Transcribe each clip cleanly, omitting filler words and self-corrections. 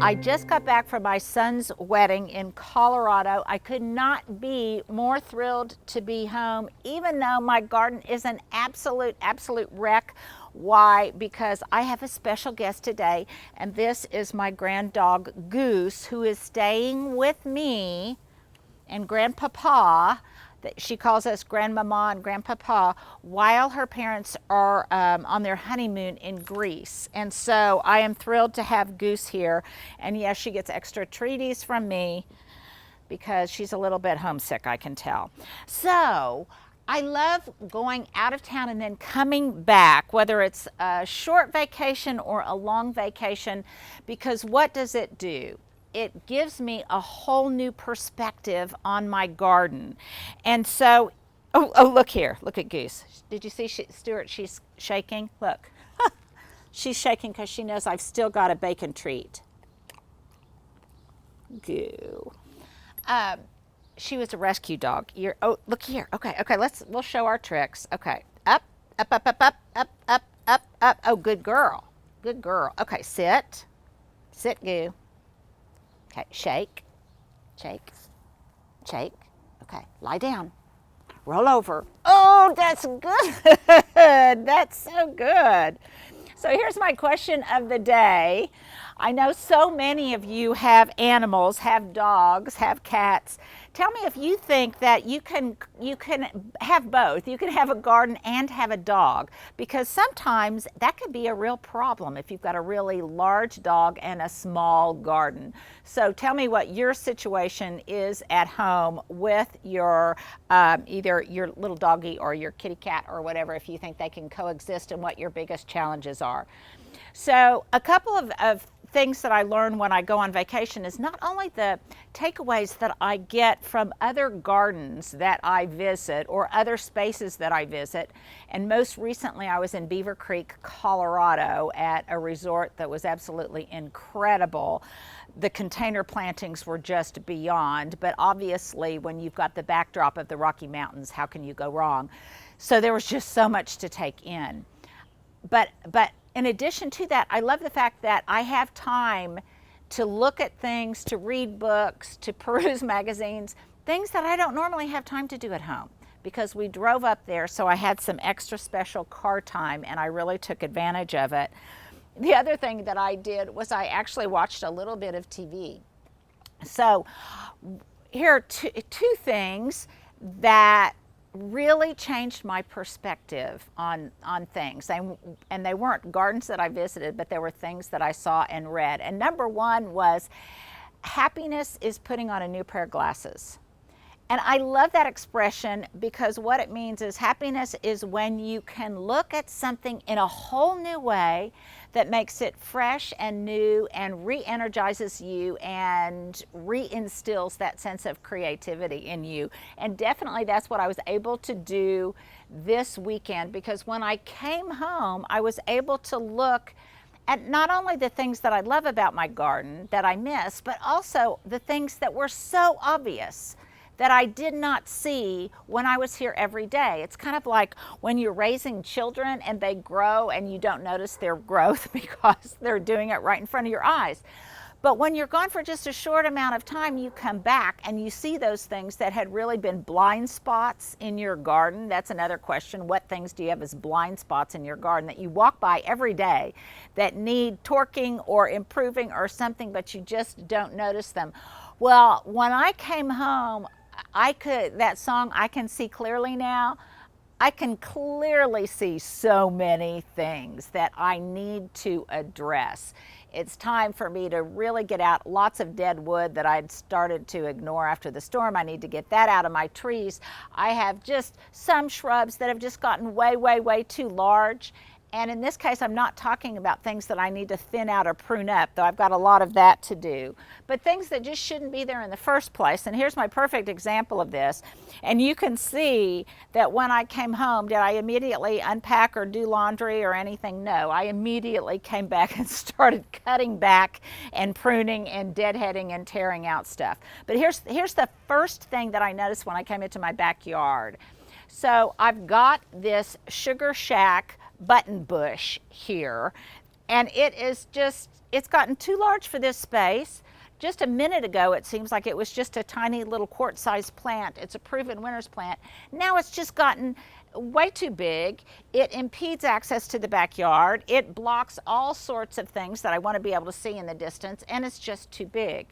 I just got back from my son's wedding in Colorado. I could not be more thrilled to be home, even though my garden is an absolute wreck. Why? Because I have a special guest today, and this is my grand dog Goose, who is staying with me and Grandpapa. She calls us Grandmama and Grandpapa, while her parents are on their honeymoon in Greece. And so I am thrilled to have Goose here. And yes, she gets extra treaties from me because she's a little bit homesick, I can tell. So I love going out of town and then coming back, whether it's a short vacation or a long vacation, because what does it do? It gives me a whole new perspective on my garden. And so, oh, look here, look at Goose. Did you see Stuart, she's shaking? Look, she's shaking because she knows I've still got a bacon treat. Goo. She was a rescue dog. Oh, look here. Okay, we'll show our tricks. Okay, up. Oh, good girl. Okay, sit, Goo. Okay, shake. Okay, lie down. Roll over. Oh, that's good. That's so good. So here's my question of the day. I know so many of you have animals, have dogs, have cats. Tell me if you think that you can have both. You can have a garden and have a dog, because sometimes that could be a real problem if you've got a really large dog and a small garden. So tell me what your situation is at home with your either your little doggy or your kitty cat or whatever, if you think they can coexist, and what your biggest challenges are. So a couple of things that I learn when I go on vacation is not only the takeaways that I get from other gardens that I visit or other spaces that I visit. And most recently I was in Beaver Creek, Colorado at a resort that was absolutely incredible. The container plantings were just beyond, but obviously when you've got the backdrop of the Rocky Mountains, how can you go wrong? So there was just so much to take in. But in addition to that, I love the fact that I have time to look at things, to read books, to peruse magazines, things that I don't normally have time to do at home, because we drove up there, so I had some extra special car time and I really took advantage of it. The other thing that I did was I actually watched a little bit of TV. So here are two things that really changed my perspective on things, and they weren't gardens that I visited, but they were things that I saw and read. And number one was, happiness is putting on a new pair of glasses. And I love that expression, because what it means is happiness is when you can look at something in a whole new way that makes it fresh and new and re-energizes you and reinstills that sense of creativity in you. And definitely that's what I was able to do this weekend, because when I came home, I was able to look at not only the things that I love about my garden that I miss, but also the things that were so obvious that I did not see when I was here every day. It's kind of like when you're raising children and they grow and you don't notice their growth because they're doing it right in front of your eyes. But when you're gone for just a short amount of time, you come back and you see those things that had really been blind spots in your garden. That's another question. What things do you have as blind spots in your garden that you walk by every day that need torquing or improving or something, but you just don't notice them? Well, when I came home, that song, I Can See Clearly Now, I can clearly see so many things that I need to address. It's time for me to really get out lots of dead wood that I'd started to ignore after the storm. I need to get that out of my trees. I have just some shrubs that have just gotten way too large. And in this case, I'm not talking about things that I need to thin out or prune up, though I've got a lot of that to do, but things that just shouldn't be there in the first place. And here's my perfect example of this. And you can see that when I came home, did I immediately unpack or do laundry or anything? No, I immediately came back and started cutting back and pruning and deadheading and tearing out stuff. But here's the first thing that I noticed when I came into my backyard. So I've got this Sugar Shack button bush here And it is just, it's gotten too large for this space. Just a minute ago, it seems like it was just a tiny little quart-sized plant. It's a proven winter's plant. Now it's just gotten way too big. It impedes access to the backyard. It blocks all sorts of things that I want to be able to see in the distance, and it's just too big.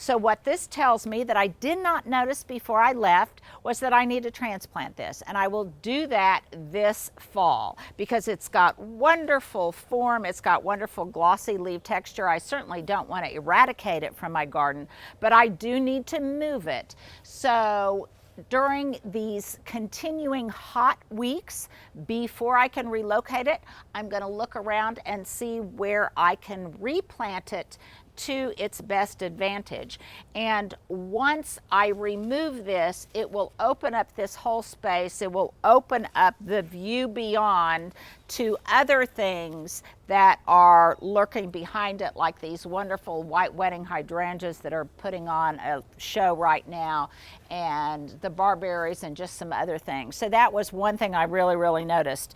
So what this tells me that I did not notice before I left was that I need to transplant this, and I will do that this fall because it's got wonderful form, it's got wonderful glossy leaf texture. I certainly don't want to eradicate it from my garden, but I do need to move it. So during these continuing hot weeks before I can relocate it, I'm going to look around and see where I can replant it to its best advantage. And once I remove this, it will open up this whole space. It will open up the view beyond to other things that are lurking behind it, like these wonderful white wedding hydrangeas that are putting on a show right now, and the barberries and just some other things. So that was one thing I really noticed.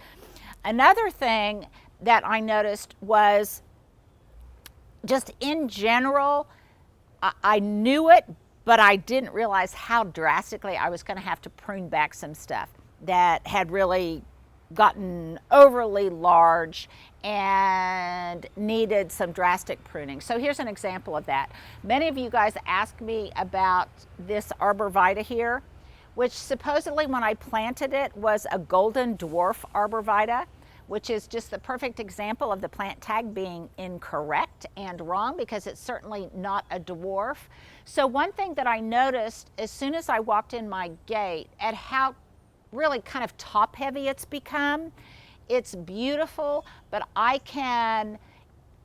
Another thing that I noticed was just in general, I knew it, but I didn't realize how drastically I was going to have to prune back some stuff that had really gotten overly large and needed some drastic pruning. So here's an example of that. Many of you guys asked me about this arbor vitae here, which supposedly when I planted it was a golden dwarf arbor vitae, which is just the perfect example of the plant tag being incorrect and wrong, because it's certainly not a dwarf. So one thing that I noticed as soon as I walked in my gate at how really kind of top heavy it's become. It's beautiful, but I can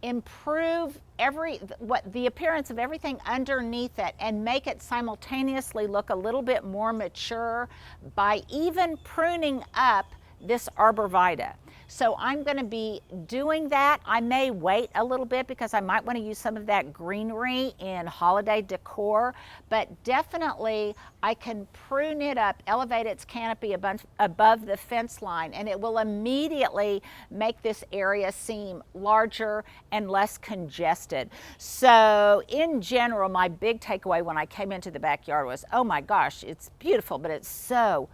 improve the appearance of everything underneath it and make it simultaneously look a little bit more mature by even pruning up this arbor vitae. So I'm going to be doing that. I may wait a little bit because I might want to use some of that greenery in holiday decor, but definitely I can prune it up, elevate its canopy above the fence line, and it will immediately make this area seem larger and less congested. So in general, my big takeaway when I came into the backyard was, oh my gosh, it's beautiful, but it's so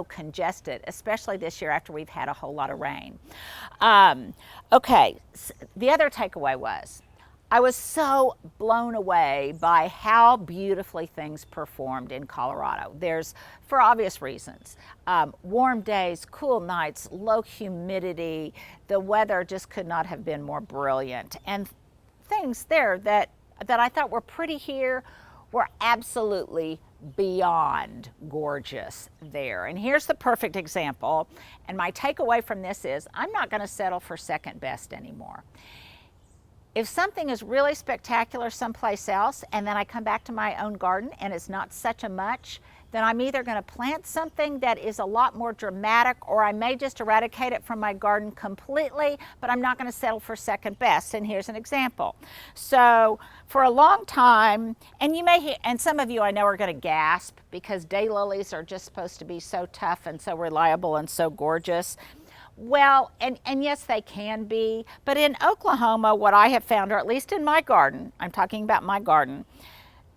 congested, especially this year after we've had a whole lot of rain. Okay, the other takeaway was I was so blown away by how beautifully things performed in Colorado. There's, for obvious reasons, warm days, cool nights, low humidity. The weather just could not have been more brilliant. And things there that I thought were pretty here were absolutely beyond gorgeous there. And here's the perfect example. And my takeaway from this is I'm not going to settle for second best anymore. If something is really spectacular someplace else and then I come back to my own garden and it's not such a much, then I'm either going to plant something that is a lot more dramatic, or I may just eradicate it from my garden completely, but I'm not going to settle for second best. And here's an example. So for a long time, and you may hear, and some of you I know are going to gasp because daylilies are just supposed to be so tough and so reliable and so gorgeous. Well, and yes, they can be, but in Oklahoma, what I have found, or at least in my garden, I'm talking about my garden,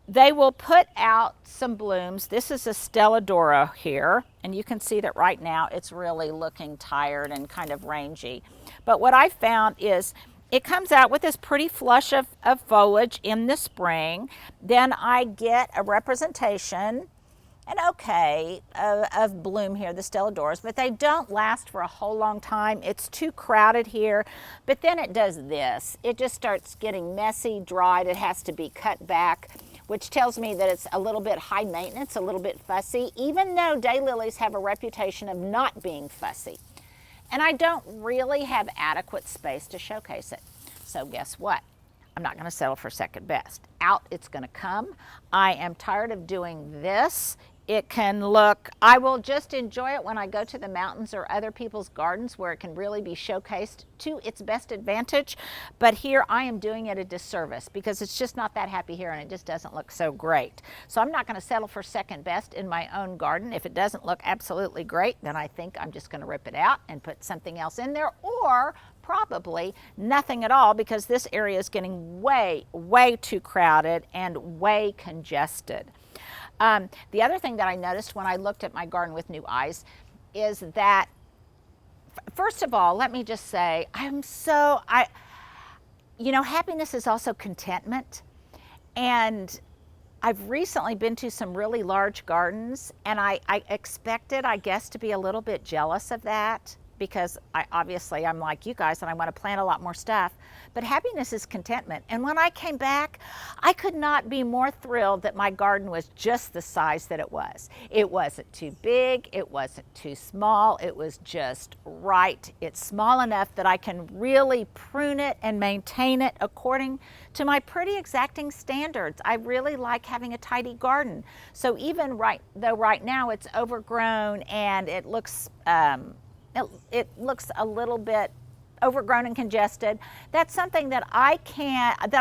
they will put out some blooms. This is a Stelladora here, and you can see that right now it's really looking tired and kind of rangy. But what I found is it comes out with this pretty flush of foliage in the spring. Then I get a representation, of bloom here, the Stelladoras, but they don't last for a whole long time. It's too crowded here, but then it does this. It just starts getting messy, dried. It has to be cut back, which tells me that it's a little bit high maintenance, a little bit fussy, even though daylilies have a reputation of not being fussy. And I don't really have adequate space to showcase it. So guess what? I'm not going to settle for second best. Out it's going to come. I am tired of doing this. It can look, I will just enjoy it when I go to the mountains or other people's gardens where it can really be showcased to its best advantage. But here I am doing it a disservice because it's just not that happy here and it just doesn't look so great. So I'm not going to settle for second best in my own garden. If it doesn't look absolutely great, then I think I'm just going to rip it out and put something else in there, or probably nothing at all, because this area is getting way, way too crowded and way congested. The other thing that I noticed when I looked at my garden with new eyes is that, first of all, let me just say, happiness is also contentment. And I've recently been to some really large gardens, and I expected, I guess, to be a little bit jealous of that, because I'm like you guys and I want to plant a lot more stuff. But happiness is contentment. And when I came back, I could not be more thrilled that my garden was just the size that it was. It wasn't too big, it wasn't too small, it was just right. It's small enough that I can really prune it and maintain it according to my pretty exacting standards. I really like having a tidy garden. So even right now it's overgrown and it looks a little bit overgrown and congested, that's something that I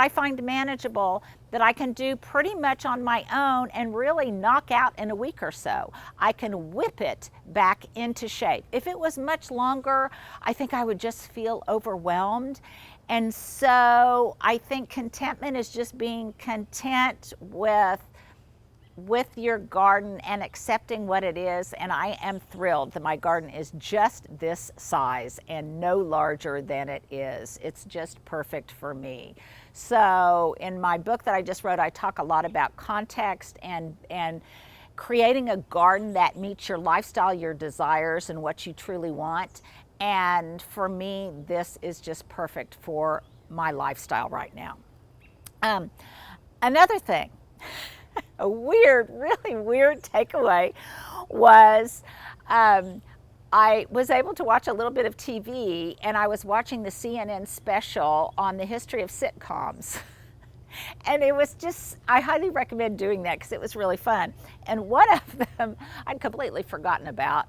find manageable, that I can do pretty much on my own and really knock out in a week or so. I can whip it back into shape. If it was much longer, I think I would just feel overwhelmed. And so I think contentment is just being content with your garden and accepting what it is. And I am thrilled that my garden is just this size and no larger than it is. It's just perfect for me. So in my book that I just wrote, I talk a lot about context and creating a garden that meets your lifestyle, your desires, and what you truly want. And for me, this is just perfect for my lifestyle right now. Another thing, a really weird takeaway was I was able to watch a little bit of TV, and I was watching the CNN special on the history of sitcoms. And it was just, I highly recommend doing that because it was really fun. And one of them I'd completely forgotten about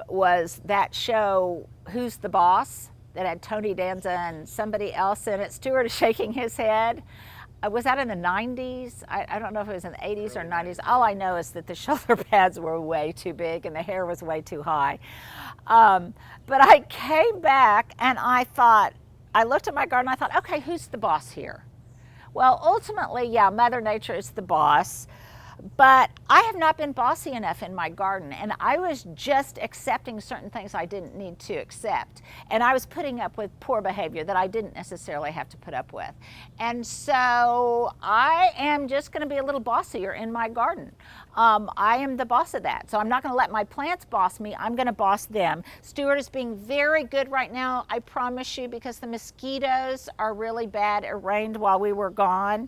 was that show, Who's the Boss, that had Tony Danza and somebody else in it. Stewart is shaking his head. Was that in the 90s? I don't know if it was in the 80s or 90s. All I know is that the shoulder pads were way too big and the hair was way too high. But I came back and I looked at my garden, I thought, okay, who's the boss here? Well, ultimately, yeah, Mother Nature is the boss. But I have not been bossy enough in my garden, and I was just accepting certain things I didn't need to accept. And I was putting up with poor behavior that I didn't necessarily have to put up with. And so I am just going to be a little bossier in my garden. I am the boss of that. So I'm not going to let my plants boss me. I'm going to boss them. Stewart is being very good right now, I promise you, because the mosquitoes are really bad. It rained while we were gone.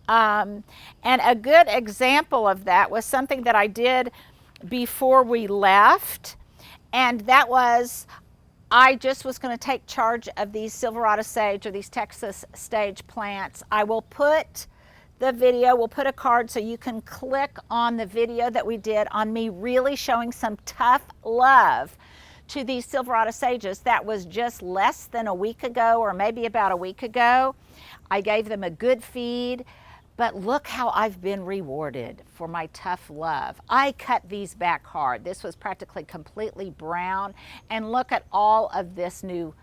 And a good example of that was something that I did before we left, and that was I just was going to take charge of these Silverado sage, or these Texas sage plants. I will put the video, we'll put a card so you can click on the video that we did on me really showing some tough love to these Silverado sages. That was just less than a week ago, or maybe about a week ago. I gave them a good feed, but look how I've been rewarded for my tough love. I cut these back hard. This was practically completely brown, and look at all of this new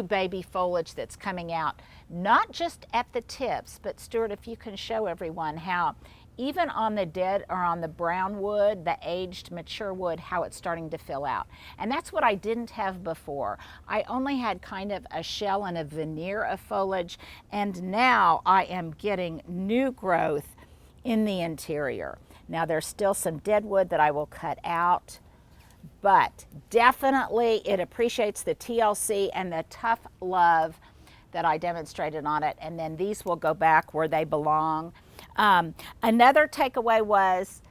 baby foliage that's coming out, not just at the tips, but Stewart, if you can show everyone how even on the dead or on the brown wood, the aged mature wood, how it's starting to fill out. And that's what I didn't have before. I only had kind of a shell and a veneer of foliage, and now I am getting new growth in the interior. Now there's still some dead wood that I will cut out, but definitely it appreciates the TLC and the tough love that I demonstrated on it, and then these will go back where they belong. Another takeaway was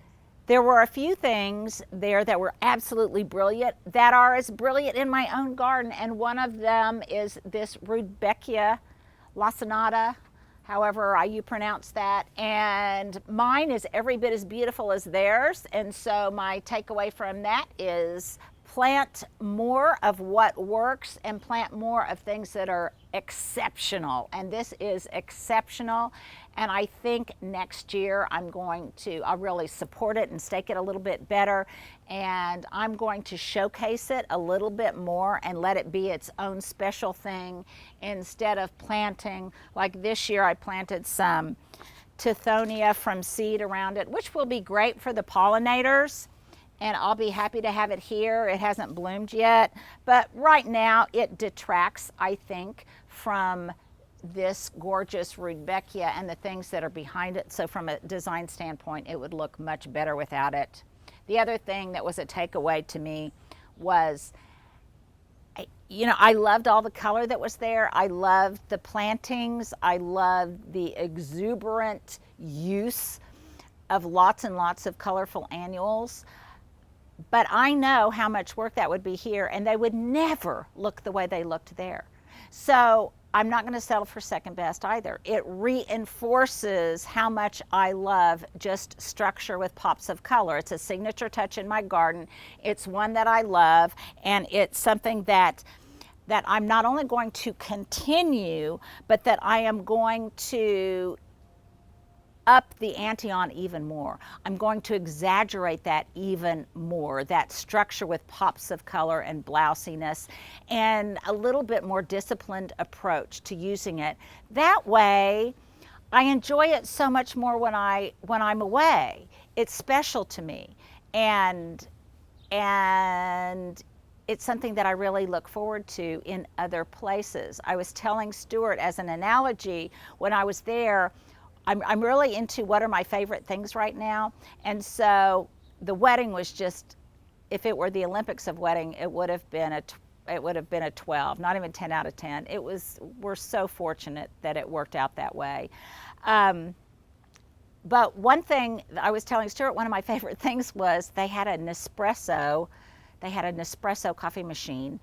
there were a few things there that were absolutely brilliant, that are as brilliant in my own garden, and one of them is this Rudbeckia laciniata, however you pronounce that, and mine is every bit as beautiful as theirs. And so my takeaway from that is plant more of what works and plant more of things that are exceptional. And this is exceptional. And I think next year I'll really support it and stake it a little bit better. And I'm going to showcase it a little bit more and let it be its own special thing instead of planting, like this year I planted some Tithonia from seed around it, which will be great for the pollinators. And I'll be happy to have it here. It hasn't bloomed yet, but right now it detracts, I think, from this gorgeous Rudbeckia and the things that are behind it. So from a design standpoint, it would look much better without it. The other thing that was a takeaway to me was, I loved all the color that was there. I loved the plantings. I loved the exuberant use of lots and lots of colorful annuals. But I know how much work that would be here, and they would never look the way they looked there. So I'm not going to settle for second best either. It reinforces how much I love just structure with pops of color. It's a signature touch in my garden. It's one that I love, and it's something that I'm not only going to continue, but that I am going to up the ante on even more. I'm going to exaggerate that even more, that structure with pops of color and blousiness and a little bit more disciplined approach to using it. That way, I enjoy it so much more when I'm away. It's special to me, and it's something that I really look forward to in other places. I was telling Stuart as an analogy when I was there, I'm really into what are my favorite things right now. And so the wedding was just, if it were the Olympics of wedding, it would have been a 12, not even 10 out of 10. We're so fortunate that it worked out that way. But one thing I was telling Stuart, one of my favorite things was they had a Nespresso coffee machine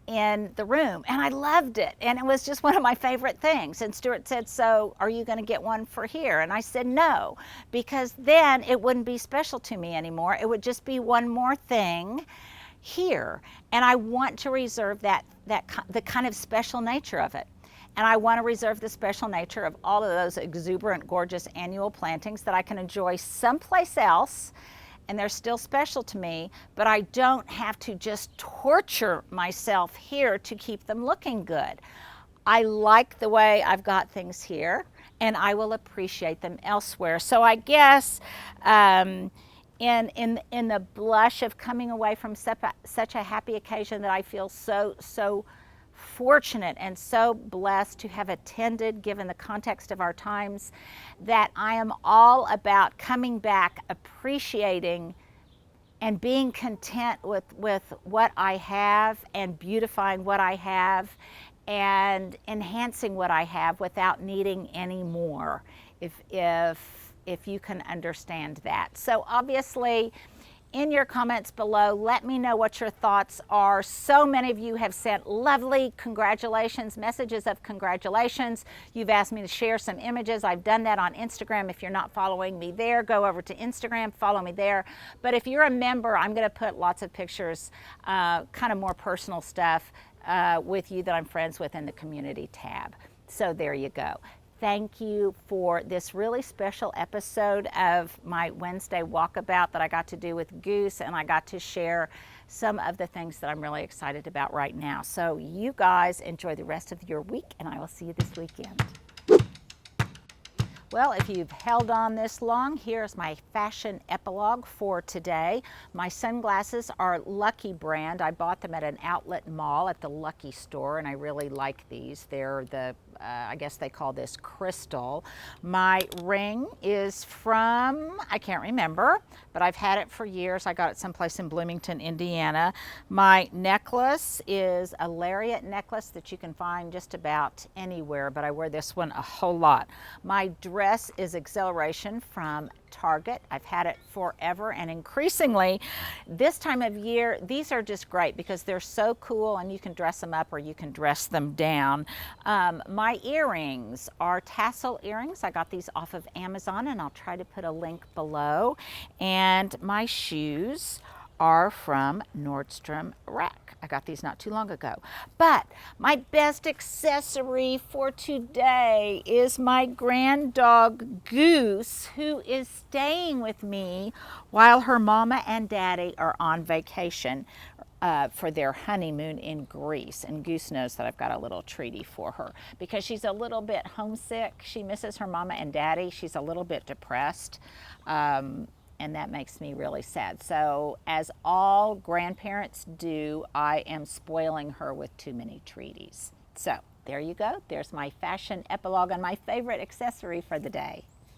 in the room, and I loved it, and it was just one of my favorite things. And Stuart said, so are you going to get one for here? And I said no, because then it wouldn't be special to me anymore. It would just be one more thing here, and I want to reserve the kind of special nature of it. And I want to reserve the special nature of all of those exuberant, gorgeous annual plantings that I can enjoy someplace else, and they're still special to me, but I don't have to just torture myself here to keep them looking good. I like the way I've got things here, and I will appreciate them elsewhere. So I guess in the blush of coming away from such a happy occasion that I feel so fortunate and so blessed to have attended, given the context of our times, that I am all about coming back, appreciating and being content with what I have and beautifying what I have and enhancing what I have without needing any more, if you can understand that. So obviously, in your comments below, let me know what your thoughts are. So many of you have sent lovely congratulations, messages of congratulations. You've asked me to share some images. I've done that on Instagram. If you're not following me there, go over to Instagram, follow me there. But if you're a member, I'm going to put lots of pictures, kind of more personal stuff with you that I'm friends with in the community tab. So there you go. Thank you for this really special episode of my Wednesday walkabout that I got to do with Goose, and I got to share some of the things that I'm really excited about right now. So you guys enjoy the rest of your week, and I will see you this weekend. Well, if you've held on this long, here's my fashion epilogue for today. My sunglasses are Lucky brand. I bought them at an outlet mall at the Lucky store, and I really like these. They're the I guess they call this crystal. My ring is from, I can't remember, but I've had it for years. I got it someplace in Bloomington, Indiana. My necklace is a lariat necklace that you can find just about anywhere, but I wear this one a whole lot. My dress is Exhilaration from Target. I've had it forever, and increasingly this time of year, these are just great because they're so cool, and you can dress them up or you can dress them down. My earrings are tassel earrings. I got these off of Amazon, and I'll try to put a link below. And my shoes are from Nordstrom Rack. I got these not too long ago. But my best accessory for today is my grand dog Goose, who is staying with me while her mama and daddy are on vacation for their honeymoon in Greece. And Goose knows that I've got a little treaty for her because she's a little bit homesick. She misses her mama and daddy. She's a little bit depressed. And that makes me really sad. So as all grandparents do, I am spoiling her with too many treaties. So there you go. There's my fashion epilogue on my favorite accessory for the day.